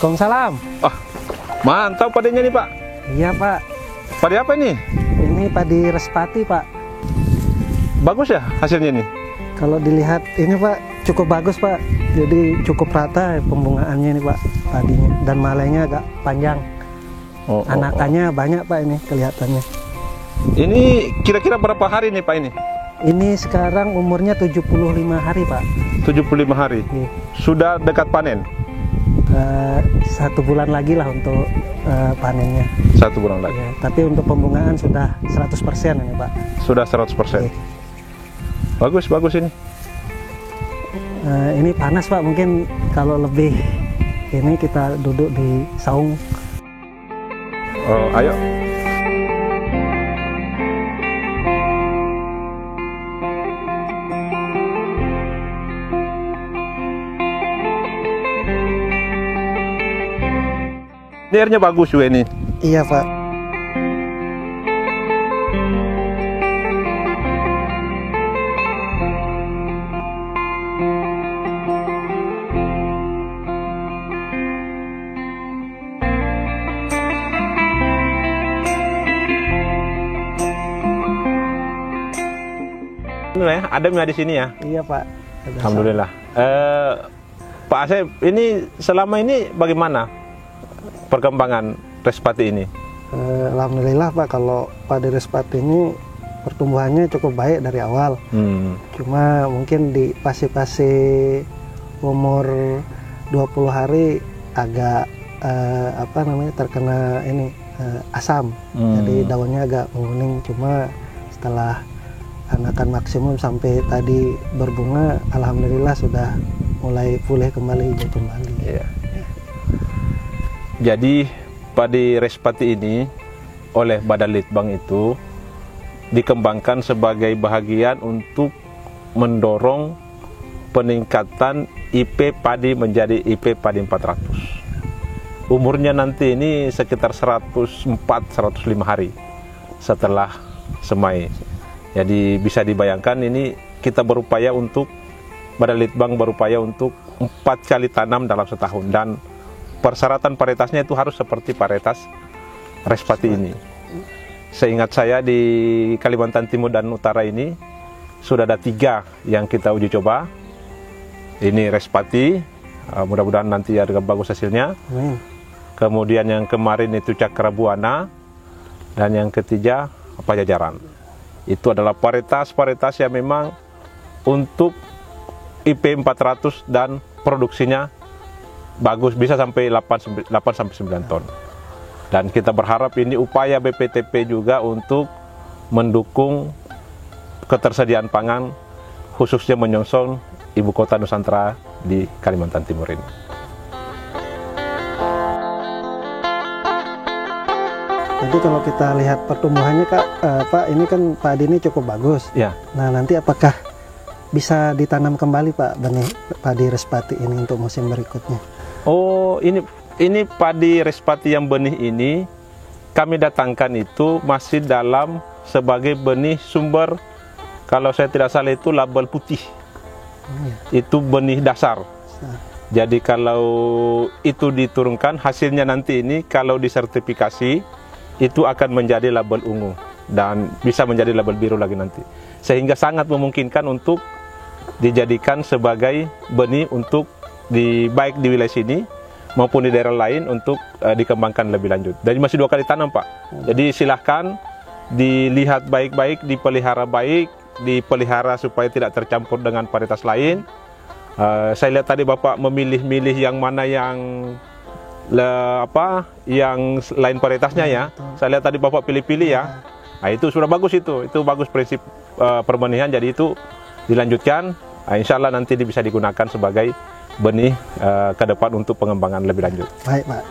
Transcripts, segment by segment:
Waalaikumsalam. Ah, mantap padinya nih Pak. Iya Pak, Padi apa ini? ini padi Respati Pak. Bagus ya hasilnya nih? Kalau dilihat ini Pak cukup bagus Pak. Jadi cukup rata pembungaannya ini Pak padinya. Dan malainya agak panjang. Anakannya banyak Pak ini kelihatannya. Ini kira-kira berapa hari nih Pak ini? Ini sekarang umurnya 75 hari Pak. 75 hari. Iya. Sudah dekat panen? 1 bulan lagi lah untuk panennya. 1 bulan lagi. Ya, tapi untuk pembungaan sudah 100% ini Pak. Sudah 100%. Iya. Bagus ini. Ini panas Pak, mungkin kalau lebih ini kita duduk di saung. Oh, ayo. Ini airnya bagus juga ini. Iya Pak. Adem ya di sini ya. Iya Pak. Alhamdulillah. Pak Asep, ini selama ini bagaimana perkembangan Respati ini? Alhamdulillah Pak, kalau padi Respati ini pertumbuhannya cukup baik dari awal. Cuma mungkin di pasi-pasi umur 20 hari agak terkena ini asam. Jadi daunnya agak menguning. Cuma setelah anakan maksimum sampai tadi berbunga, alhamdulillah sudah mulai pulih kembali, hijau kembali. Iya. Jadi padi Respati ini oleh Badan Litbang itu dikembangkan sebagai bahagian untuk mendorong peningkatan IP padi menjadi IP padi 400. Umurnya nanti ini sekitar 104-105 hari setelah semai. Jadi bisa dibayangkan ini kita berupaya untuk, Badan Litbang berupaya untuk 4 kali tanam dalam setahun, dan persyaratan varietasnya itu harus seperti varietas Respati ini. Seingat saya di Kalimantan Timur dan Utara ini sudah ada 3 yang kita uji coba. Ini Respati, mudah-mudahan nanti ada bagus hasilnya. Kemudian yang kemarin itu Cakrabuana, dan yang ketiga Pajajaran. Itu adalah varietas-varietas yang memang untuk IP 400 dan produksinya bagus, bisa sampai 8-9 ton. Dan kita berharap ini upaya BPTP juga untuk mendukung ketersediaan pangan, khususnya menyongsong ibu kota Nusantara di Kalimantan Timur ini. Jadi kalau kita lihat pertumbuhannya Pak, ini kan padi ini cukup bagus. Ya. Nah nanti apakah bisa ditanam kembali Pak benih padi Respati ini untuk musim berikutnya? Oh, ini padi Respati yang benih ini kami datangkan itu masih dalam sebagai benih sumber, kalau saya tidak salah itu label putih. Itu benih dasar. Jadi kalau itu diturunkan, hasilnya nanti ini kalau disertifikasi itu akan menjadi label ungu dan bisa menjadi label biru lagi nanti, sehingga sangat memungkinkan untuk dijadikan sebagai benih untuk baik di wilayah sini maupun di daerah lain untuk dikembangkan lebih lanjut. Jadi masih 2 kali tanam Pak. Jadi silahkan dilihat baik-baik, dipelihara baik, dipelihara supaya tidak tercampur dengan varietas lain. Saya lihat tadi Bapak memilih-milih yang mana yang yang lain varietasnya ya. Saya lihat tadi Bapak pilih-pilih ya. Nah, itu sudah bagus, itu bagus prinsip perbenihan. Jadi itu dilanjutkan. Nah, insya Allah nanti bisa digunakan sebagai benih ke depan untuk pengembangan lebih lanjut. Baik Pak.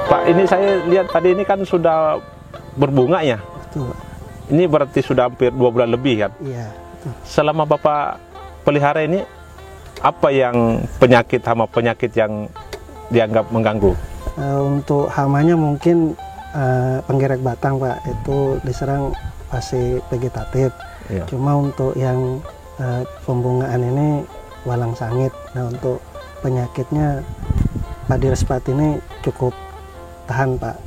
Pak, ini saya lihat tadi ini kan sudah berbunga ya. Betul. Ini berarti sudah hampir 2 bulan lebih kan. Iya. Betul. Selama Bapak pelihara ini, apa yang hama penyakit yang dianggap mengganggu? Untuk hamanya mungkin penggerek batang Pak, itu diserang fase vegetatif. Iya. Cuma untuk yang pembungaan ini walang sangit. Nah, untuk penyakitnya padi respati ini cukup tahan, Pak.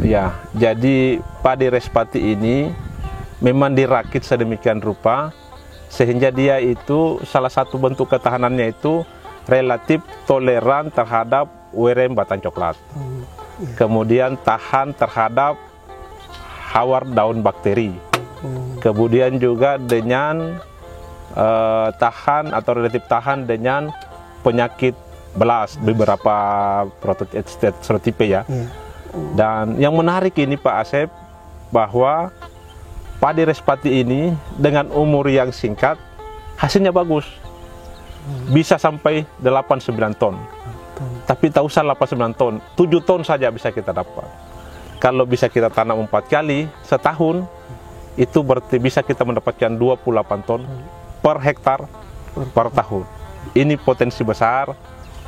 Ya, jadi padi respati ini memang dirakit sedemikian rupa sehingga dia itu salah satu bentuk ketahanannya itu relatif toleran terhadap werem batang coklat. Kemudian tahan terhadap hawar daun bakteri. Kemudian juga dengan tahan atau relatif tahan dengan penyakit belas beberapa prototipe ya. Dan yang menarik ini Pak Asep, bahwa padi respati ini dengan umur yang singkat hasilnya bagus, bisa sampai 8-9 ton. Tapi tak usah 8-9 ton, 7 ton saja bisa kita dapat. Kalau bisa kita tanam 4 kali setahun, itu berarti bisa kita mendapatkan 28 ton per hektar per tahun. Ini potensi besar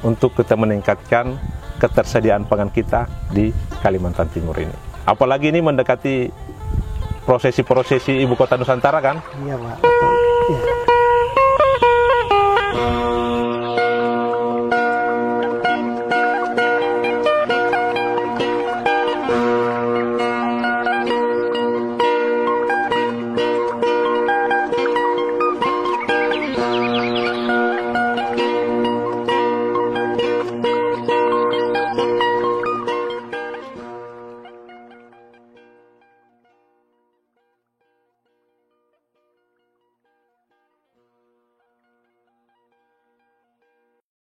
untuk kita meningkatkan ketersediaan pangan kita di Kalimantan Timur ini. Apalagi ini mendekati prosesi ibu kota Nusantara kan? Iya Pak, betul. Ya.